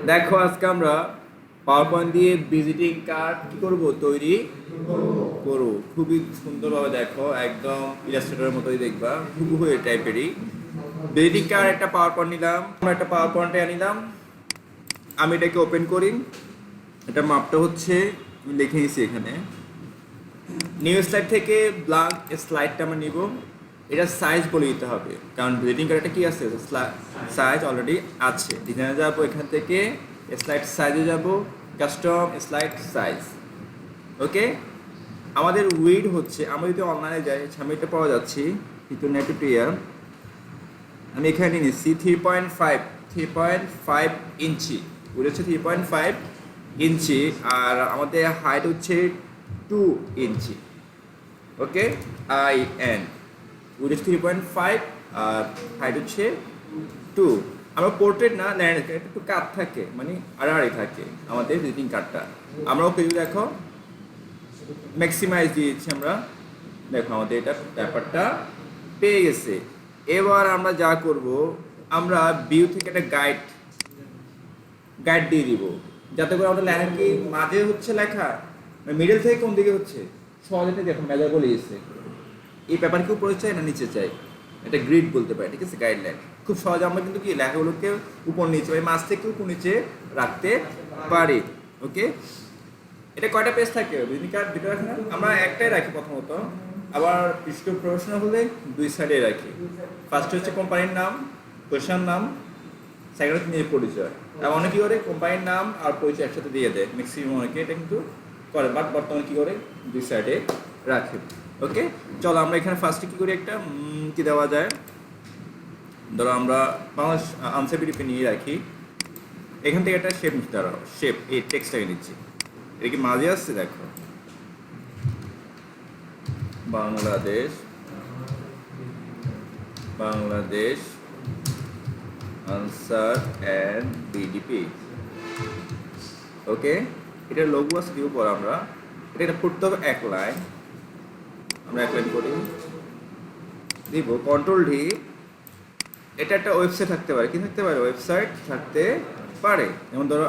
দেখো আজকে আমরা পাওয়ার পয়েন্ট দিয়ে ভিজিটিং কার্ড কি করব তৈরি করব খুবই সুন্দরভাবে দেখো একদম ইলাস্ট্রেটরের মতোই দেখবা হুবহু এই টাইপেরই ভিজিটিং কার্ড একটা পাওয়ার পয়েন্ট নিলাম আমরা একটা পাওয়ার পয়েন্টে আনিলাম আমি এটাকে ওপেন করি এটা মাপটা হচ্ছে আমি লিখে নিয়েছি এখানে নিউ স্লাইড থেকে ব্ল্যাঙ্ক স্লাইডটা আমরা নিব এটা সাইজ বলে দিতে হবে কারণ ভিজিটিং কার্ডটা কি আছে সাইজ অলরেডি আছে ডিজাইনে যাবো এখান থেকে স্লাইড সাইজে যাব কাস্টম স্লাইড সাইজ ওকে আমাদের উইড হচ্ছে আমরা যদি অনলাইনে যাই আমি এটা পাওয়া যাচ্ছি কিন্তু নেট প্রিয়ার আমি এখানে নিচ্ছি 3.5 ইঞ্চি উইড হচ্ছে 3.5 ইঞ্চি আর আমাদের হাইট হচ্ছে 2 ইঞ্চি ওকে IN উইড হচ্ছে 3.5 আর হাইট হচ্ছে 2 আমরা পোর্ট্রেট না ল্যান্ডস্কেপ একটু কাট থাকে মানে আড়াআড়ি থাকে আমাদের ভিজিটিং কার্ডটা আমরাও কেউ দেখো ম্যাক্সিমাইজ দিয়েছি আমরা দেখো আমাদের এটা ব্যাপারটা পেয়ে গেছে এবার আমরা যা করব আমরা ভিউ থেকে একটা গাইড দিয়ে দিব যাতে করে আমাদের লেখা কি মাঝে হচ্ছে লেখা মিডল থেকে কোন দিকে হচ্ছে সহজে দেখো মেজার বলে গেছে এই পেপার কি উপরে চাই না নিচে চাই এটা গ্রিড বলতে পারি ঠিক আছে গাইডলাইন খুব সহজে আমরা কিন্তু কি লেখাগুলোকে উপর নিচে বা মাঝ থেকে উপর নিচে রাখতে পারি ওকে এটা কয়টা পেজ থাকে ভিজিটিং কার্ড দুটো রাখি না আমরা একটাই রাখি প্রথমত আবার একটু প্রফেশনাল হলে দুই সাইডে রাখি ফার্স্ট হচ্ছে কোম্পানির নাম পজিশন নাম সেকেন্ড হচ্ছে নিজের পরিচয় আর অনেকে করে কোম্পানির নাম আর পরিচয় একসাথে দিয়ে দেয় ম্যাক্সিমাম অনেকে এটা কিন্তু করে বাট বর্তমানে কী করে দুই সাইডে রাখে ওকে চলো আমরা এখানে ফার্স্টে কী করি একটা কি দেওয়া যায় ধরো আমরা বাংলাদেশ আনসারবিলিটি নিয়ে রাখি এখান থেকে একটা শেপ নিতে পারো শেপ এই টেক্সটটাকে নিচ্ছি এটা কি মাঝে আসছে দেখো বাংলাদেশ আনসার অ্যান্ড বিডিপি ওকে এটা লোগো আছে দিব পর আমরা এটা করতে হবে এক লাইন আমরা এক লাইন করি দিব কন্ট্রোল ডি এটা একটা ওয়েবসাইট থাকতে পারে কি থাকতে পারে ওয়েবসাইট থাকতে পারে যেমন ধরো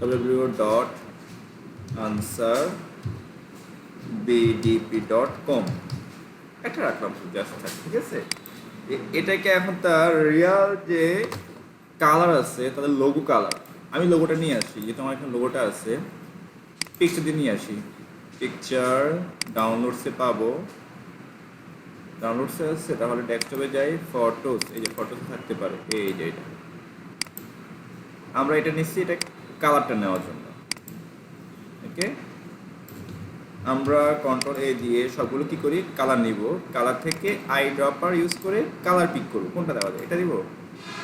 www.answerbdp.com একটা রাখলাম জাস্ট ঠিক আছে এটাকে এখন তার রিয়াল যে কালার আছে তাদের লোগো কালার আমি লোগোটা নিয়ে আসি যেহেতু আমার এখানে লোগোটা আছে পিকচার দিয়ে নিয়ে আসি পিকচার ডাউনলোডসে পাবো ডাউনলোডসে আসছে তাহলে ডেস্কটপে যাই ফটোস এই যে ফটোস থাকতে পারে এই যে এটা আমরা এটা নিচ্ছি এটা কালারটা নেওয়ার জন্য ওকে আমরা কন্ট্রোল A দিয়ে সবগুলো কি করি কালার নিব কালার থেকে আই ড্রপার ইউজ করে কালার পিক করব কোনটা দেওয়া যায় এটা দিব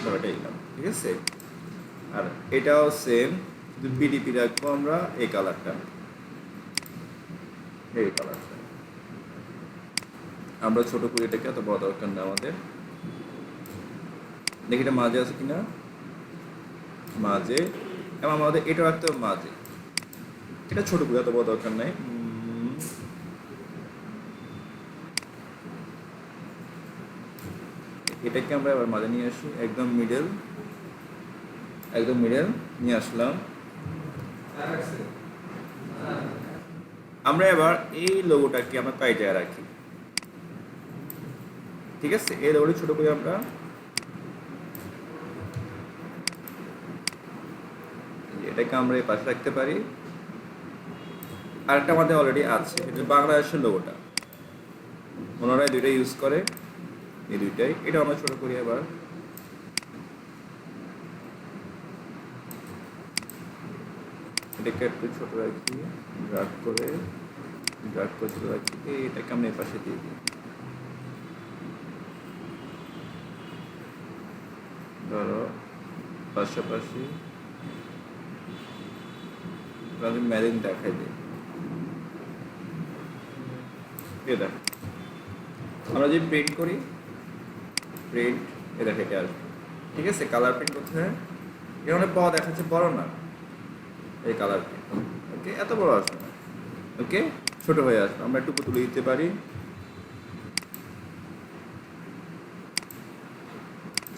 ধরো এটা দিলাম ঠিক আছে আর এটাও সেম শুধু বিডিপি রাখবো আমরা এই কালারটা আমরা ছোট করে এটাকে এত বড় দরকার না আমাদের দেখি এটা মাঝে আছে কিনা মাঝে এবং আমাদের এটা রাখতে হবে মাঝে এটা ছোট করে এত বড় দরকার নাই এটাকে আমরা এবার মাঝে নিয়ে আসি একদম মিডল নিয়ে আসলাম আমরা এবার এই লোগোটাকে আমরা কয় জায়গায় রাখি ঠিক আছে এই লোগোটা ছোট করে আমরা এটাকে আমরা এই পাশে রাখতে পারি আরেকটা আমাদের অলরেডি আছে এটা বাংলাদেশের লোগোটা ওনারা দুইটা ইউজ করে এই দুইটাই এটা আমরা ছোট করি এবার এটাকে একটু ছোট রাখি ড্রাগ করে ছোট রাখি এটাকে আমরা এই পাশে দিয়ে দিই ধরো পাশাপাশি ম্যারিন দেখাই দিই এটা আমরা যদি প্রিন্ট করি এটা থেকে আসবে ঠিক আছে কালার প্রিন্ট করতে হয় এখানে পাওয়া দেখাচ্ছে বড় না এই কালার প্রিন্ট ওকে এত বড় আসবে না ওকে ছোট হয়ে আসবে আমরা একটু তুলে দিতে পারি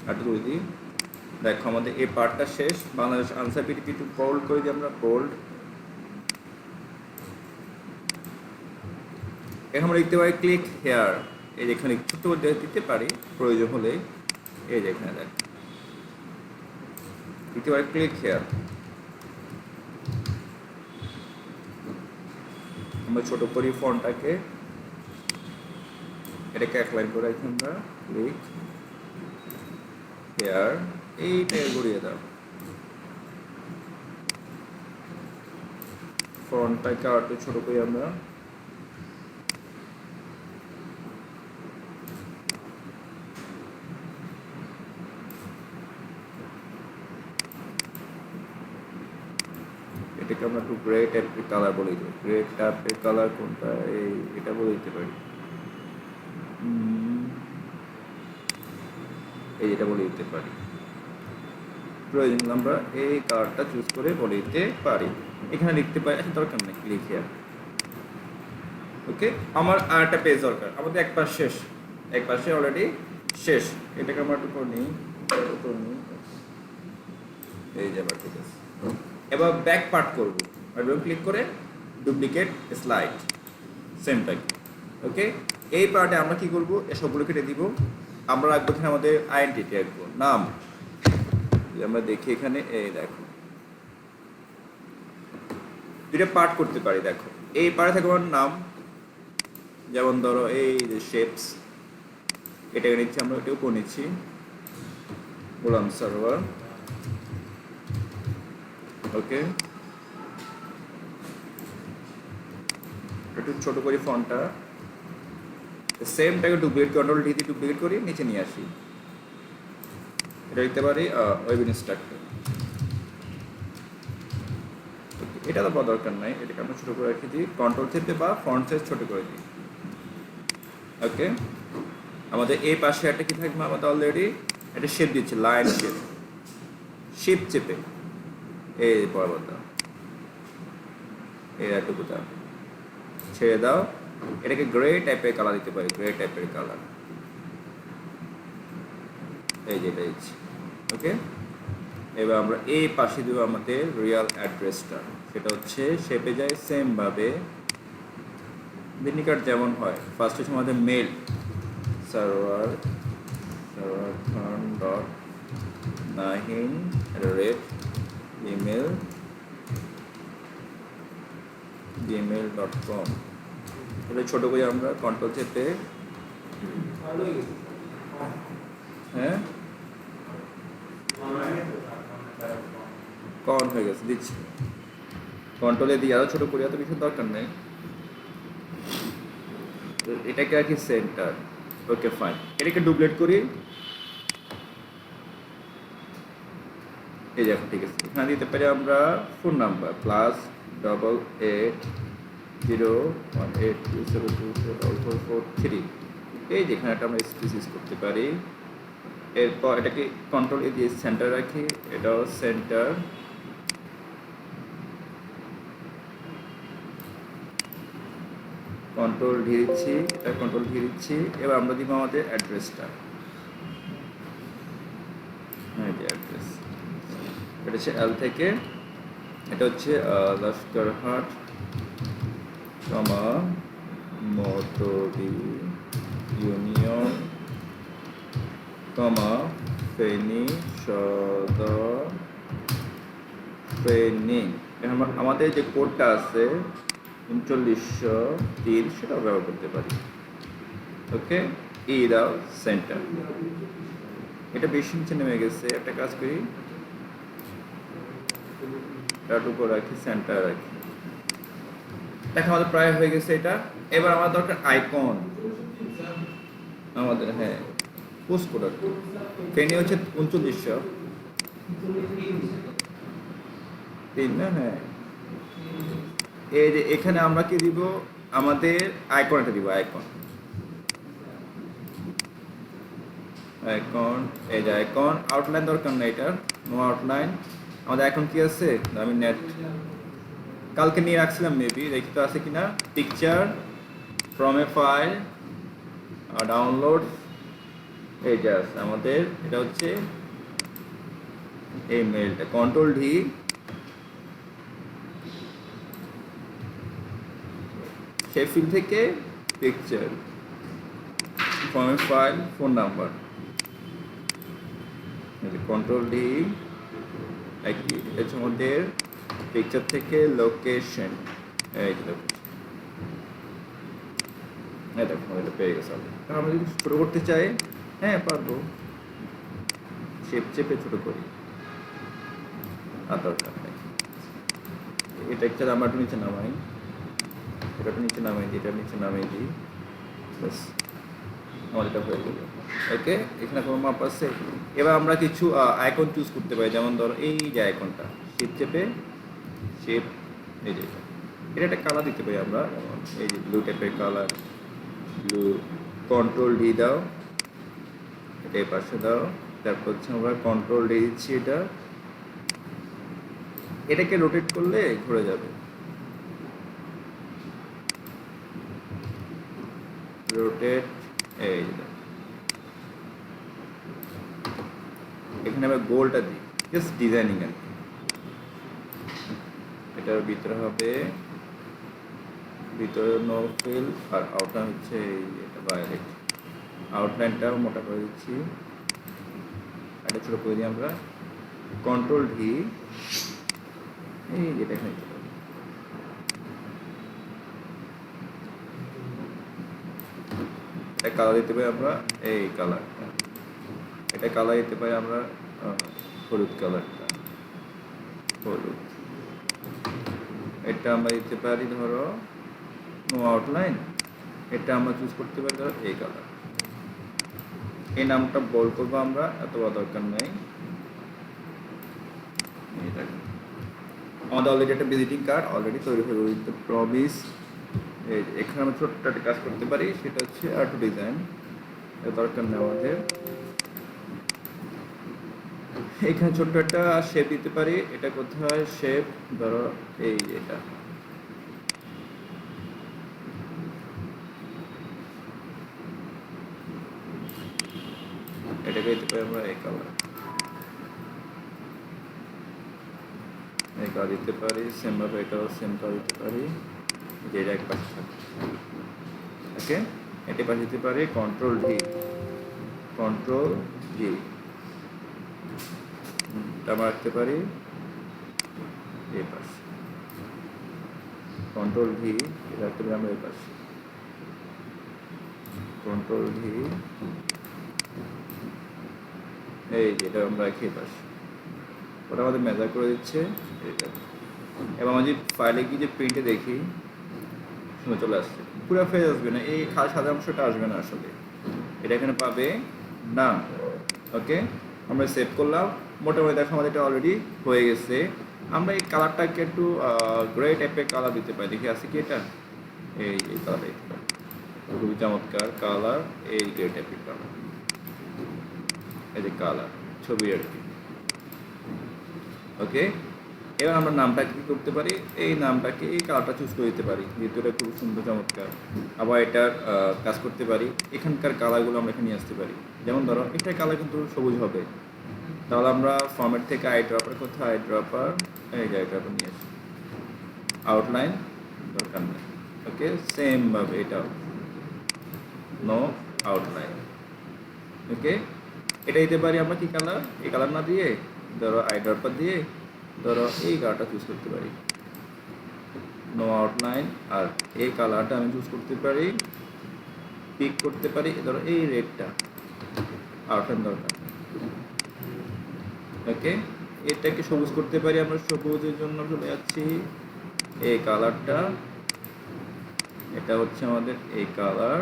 আর তুলে দিই দেখো আমাদের এই পার্টটা শেষ। বাংলাদেশ আনসার পিটিপি একটু বোল্ড করে দিই আমরা, বোল্ড। এখন আমরা লিখতে পারি ক্লিক হেয়ার, এই যে এখানে ছোট্ট করে দিতে পারি প্রয়োজন হলে। এই যে এখানে দেখ লিখতে পারি ক্লিক হেয়ার। আমরা ছোট করি ফন্টটাকে, এটাকে এক লাইন করে রাখি আমরা, ক্লিক হেয়ার, এইটাকে ঘুরিয়ে দাও। ফন্টটাকে আর একটু ছোট করি আমরা, এটাকে আমরা একটু গ্রে টাইপের কালার বলে দিই। গ্রে টাইপের কালার কোনটা, এই এটা বলে দিতে পারি, এই যেটা বলে দিতে পারি। প্রয়োজন আমরা এই কালারটা চুজ করে বলে দিতে পারি। এখানে লিখতে পারি, আচ্ছা দরকার নেই ক্লিক হেয়ার। ওকে, আমার আর একটা পেজ দরকার, আমাদের এক পাশ শেষ, এক পাশে অলরেডি শেষ। এটাকে আমরা একটু করে নিই, এই যে আবার ঠিক আছে। এবার ব্যাক পার্ট করবো, এবং ক্লিক করে ডুপ্লিকেট স্লাইড, সেমটাই। ওকে, এই পার্টে আমরা কি করব, সবগুলো কেটে দিব। আমরা রাখবো এখানে আমাদের আইডেন্টিটি, রাখবো নাম। আমরা দেখি এখানে, এই দেখো দুইটা পার্ট করতে পারি। দেখো এই পার্টে থাকবে আমার নাম, যেমন ধরো এই যে শেপস, এটাকে নিচ্ছি আমরা, এটাও করে নিচ্ছি Gsarwar। ওকে, একটু ছোট করি ফন্টটা, সেমটাকে ডুপ্লিকেট, কন্ট্রোল ডি দিয়ে ডুপ্লিকেট করি, নিচে নিয়ে আসি। এটা লিখতে পারি ওয়েব ইনস্ট্রাক্টর। এটা তো বড় দরকার নাই, এটাকে আমরা ছোট করে রেখে দিই, কন্ট্রোল চেপে বা ফন্ট সাইজ ছোট করে দিই। ওকে, আমাদের এই পাশে একটা কি থাকবে, আমাদের অলরেডি একটা শেপ দিচ্ছে, লাইন শেপ, শেপ চেপে এই বরাবর দাও, এই একটু দাও, ছেড়ে দাও। এটাকে গ্রে টাইপের কালার দিতে পারি, গ্রে টাইপের কালার, এই যে এটা দিচ্ছি। ওকে, এবার আমরা এই পাশে দেবো আমাদের রিয়াল অ্যাড্রেসটা, সেটা হচ্ছে শেপে যায় সেম ভাবে বিনিকার যেমন হয়। ফার্স্ট হচ্ছে আমাদের মেল, সার্ভার gmail.com। এটা ছোট করে আমরা কন্ট্রোল চেপে, হ্যাঁ কন হয়ে গেছে, দিচ্ছি কন্ট্রোলে দিয়ে আরো ছোট করি, এত কিছু দরকার নেই। এটাকে আর কি সেন্টার। ওকে ফাইন, এটাকে ডুপ্লিকেট করি, এই দেখো ঠিক আছে। এখানে দিতে পারি আমরা ফোন নাম্বার +880182724443, এই যেখানে একটা আমরা স্পেসিস করতে পারি। এরপর এটাকে কন্ট্রোল এ দিয়ে সেন্টার রাখি, এটাও সেন্টার। কন্ট্রোল ডি দিচ্ছি, এটা কন্ট্রোল ডি দিচ্ছি। এবার আমরা দিব আমাদের অ্যাড্রেসটা, হ্যাঁ যে অ্যাড্রেস, এটা হচ্ছে এল থেকে, এটা হচ্ছে লস্করহাট, মতবি ইউনিয়ন, ফেনী সদর, ফেনী। আমাদের যে কোডটা আছে 3903, সেটাও ব্যবহার করতে পারি। ওকে, ই দাও সেন্টার। এটা বেশি নিচে নেমে গেছে, একটা কাজ করি, তার উপর রাখি, সেন্টার রাখি। দেখো আমাদের প্রায় হয়ে গেছে এটা। এবার আমাদের দরকার আইকন আমাদের, হ্যাঁ পোস্ট কোড। ফেনী হচ্ছে 3903 না, হ্যাঁ। এই যে এখানে আমরা কি দিব, আমাদের আইকনটা দিব, আইকন, আইকন, এই যে আইকন। আউটলাইন দরকার না, এটার নো আউটলাইন। আমাদের আইকন কি আছে, আমি নেট কালকে নিয়ে রাখছিলাম, মেবি দেখি তো আছে কিনা। Picture from a file, download, এই জাস্ট আমাদের এটা হচ্ছে এই মেলটা কন্ট্রোল ডি, সেই ফিল্ড থেকে picture, format file, phone number, control D, একই এটা হচ্ছে আমাদের পিকচার থেকে লোকেশন, এই যে লোকেশন, হ্যাঁ দেখো এটা পেয়ে গেছে। আমরা যদি ছোটো করতে চাই, হ্যাঁ পারবো, শেপ চেপে ছোটো করি, আর দরকার নেই। এটা একটা আমরা একটু নিচে নামাই, এটা একটু নিচে নামাই দিই, এটা নিচে নামাই দিই, ব্যাস আমার এটা হয়ে গেল। ওকে, এখানে কোনো মাপ আছে। এবার আমরা কিছু আইকন চুজ করতে পারি, যেমন ধরো এই যে আইকনটা, শেপ চেপে শেপ, এই যে এটা একটা কালার দিতে পারি আমরা, যেমন এই যে ব্লু টাইপের কালার, ব্লু, কন্ট্রোল ডি দাও, এটা এই পাশে দাও, তারপর হচ্ছে আমরা কন্ট্রোল ডি দিচ্ছি, এটাকে রোটেট করলে ঘুরে যাবে, রোটেট, এই যে এখানে আমরা গোলটা দিই, জাস্ট ডিজাইনিং আর কি। এটার ভিতরে হবে, ভিতরে নো ফিল, আর আউটলাইন হচ্ছে এটা ভায়োলেট, আউটলাইনটাও মোটা করে দিচ্ছি, এটা ছোটো করে দিই আমরা, কন্ট্রোল ডি, এই যেটা এখানে এটা কালার দিতে পারি আমরা, এই কালারটা, এটা কালার দিতে পারি আমরা হলুদ কালারটা, হলুদ, এটা আমরা দিতে পারি ধরো নো আউটলাইন, এটা আমরা চুজ করতে পারি ধরো এই কালার। এই নামটা বল করবো আমরা, এত দরকার নেই। আমাদের অলরেডি একটা ভিজিটিং কার্ড অলরেডি তৈরি হয়ে গেছে, প্রমিস। এখানে আমরা ছোট্ট একটা কাজ করতে পারি, সেটা হচ্ছে আর্ট ডিজাইন, দরকার নেই আমাদের। এখানে ছোট্ট একটা শেপ দিতে পারি, এটা কোথায় শেপ, ধরো এই এটা, এটাকে দিতে পারি আমরা এই কালার, এই কালার দিতে পারি, সেম ভাবে এটাও সেম কালার দিতে পারি, যেটা এক পাশে থাকে। ওকে, এটা পাশে দিতে পারি কন্ট্রোল ডি, কন্ট্রোল ডি, আমরা রাখতে পারি এই পাশে, কন্ট্রোল ভি, এটা রাখতে পারি আমরা এই পাশে, কন্ট্রোল ভি, এই যেটা আমরা রাখি এই পাশে, ওটা আমাদের মেজার করে দিচ্ছে এটা। এবং আমরা যদি ফাইলে গিয়ে যে প্রিন্টে দেখি, শুনে চলে আসছে, পুরো ফেজ আসবে না, এই সাদা অংশটা আসবে না আসলে, এটা এখানে পাবে নাম। ওকে, আমরা সেভ করলাম, মোটামুটি দেখো আমাদের এটা অলরেডি হয়ে গেছে। আমরা এই কালারটাকে একটু গ্রে টাইপের কালার দিতে পারি, দেখি আছে কি এটা, এই কালার দিতে পারি, খুবই চমৎকার কালার, এই গ্রে টাইপের কালার, এই যে কালার ছবি আর কি। ওকে, এবার আমরা নামটা কি করতে পারি, এই নামটাকে এই কালারটা চুজ করে দিতে পারি, যেহেতু এটা খুব সুন্দর চমৎকার। আবার এটার কাজ করতে পারি, এখানকার কালারগুলো আমরা এখানে নিয়ে আসতে পারি, যেমন ধরো এটার কালার কিন্তু সবুজ হবে, তাহলে আমরা ফরম্যাট থেকে আই ড্রপার, কোথায় আই ড্রপার, এই যে আই ড্রপার নিয়ে আসি, আউটলাইন দরকার নেই। ওকে, সেম ভাবে এটাও নো আউটলাইন। ওকে, এটা দিতে পারি আমরা কি কালার, এই কালার না দিয়ে ধরো আই ড্রপার দিয়ে ধরো এই কালারটা চুজ করতে পারি, নো আউটলাইন, আর এই কালারটা আমি চুজ করতে পারি, পিক করতে পারি ধরো এই রেডটা, আউটলাইন দরকার। ওকে, এটাকে সবুজ করতে পারি আমরা, সবুজের জন্য চলে যাচ্ছি এই কালারটা, এটা হচ্ছে আমাদের এই কালার,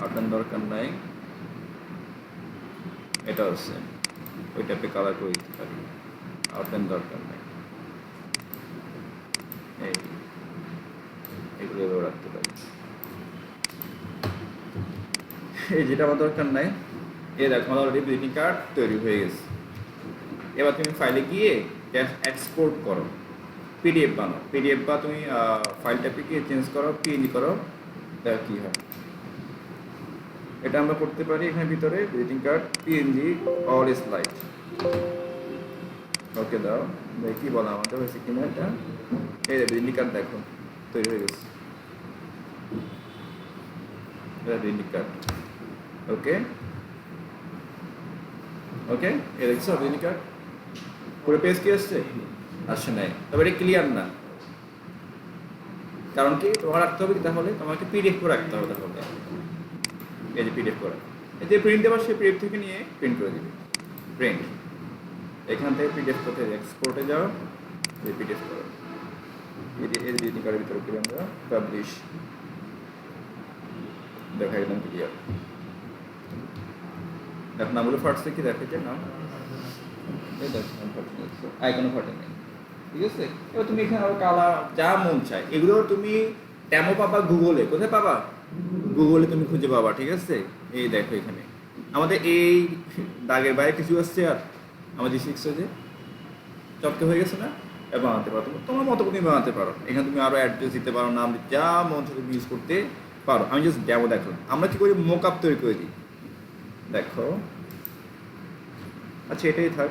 আউটলাইন দরকার নাই, এটা হচ্ছে ওই টাইপের কালার করে দিতে পারি, আউটলাইন দরকার নাই, এগুলো রাখতে পারি। এই যেটা আমার দরকার নাই, এই দেখো আমার অলরেডি ভিজিটিং কার্ড তৈরি হয়ে গেছে। এবার তুমি ফাইলে গিয়ে এক্সপোর্ট করো, পিডিএফ বানাও, পিডিএফ বা তুমি ফাইলটাকে গিয়ে চেঞ্জ করো, পিএনজি করো, দেখো কী হয়। এটা আমরা করতে পারি এখানে ভিতরে visiting card PNG all slide, okay দাও, দেখি বলো আমাদের হয়েছে কিনা এটা। এই ভিজিটিং কার্ড দেখো তৈরি হয়ে গেছে, এটা ভিজিটিং কার্ড। ওকে ওকে, এ দেখছো ভিজিটিং কার্ড পুরো পেজ কি আসছে? আসছে নাই, তবে এটা ক্লিয়ার না। কারণ কি তোমার রাখতে হবে কি, তাহলে তোমাকে পিডিএফ করে রাখতে হবে। তাহলে এই যে পিডিএফ করা, এই যে প্রিন্ট দেওয়ার সেই পিডিএফ থেকে নিয়ে প্রিন্ট করে দিবে। প্রিন্ট, এখান থেকে পিডিএফ করতে এক্সপোর্টে যাও, এই পিডিএফ করো, এই ভিজিটিং কার্ডের ভিতরে করে আমরা পাবলিশ, দেখা একদম ক্লিয়ার। দেখো নামগুলো ফাটছে কি, দেখো যে নাম এই দেখো আইকনও ফাটে নেই, ঠিক আছে। এবার তুমি এখানে আরো কালার যা মন চায় এগুলো তুমি ডেমো পাবা গুগলে। কোথায় পাবা? গুগলে তুমি খুঁজে পাবা, ঠিক আছে। এই দেখো এখানে আমাদের এই দাগের বাইরে কিছু আসছে, আর আমাদের শিখছো যে চটকে হয়ে গেছে না, এবার বানাতে পারো তোমার মতো তুমি বানাতে পারো। এখানে তুমি আরো অ্যাড্রেস দিতে পারো, নাম যা মন চায় তুমি ইউজ করতে পারো। আমি জাস্ট ডেমো দেখলাম। আমরা কি করি, মক আপ তৈরি করে দিই। দেখো, আচ্ছা এটাই থাক।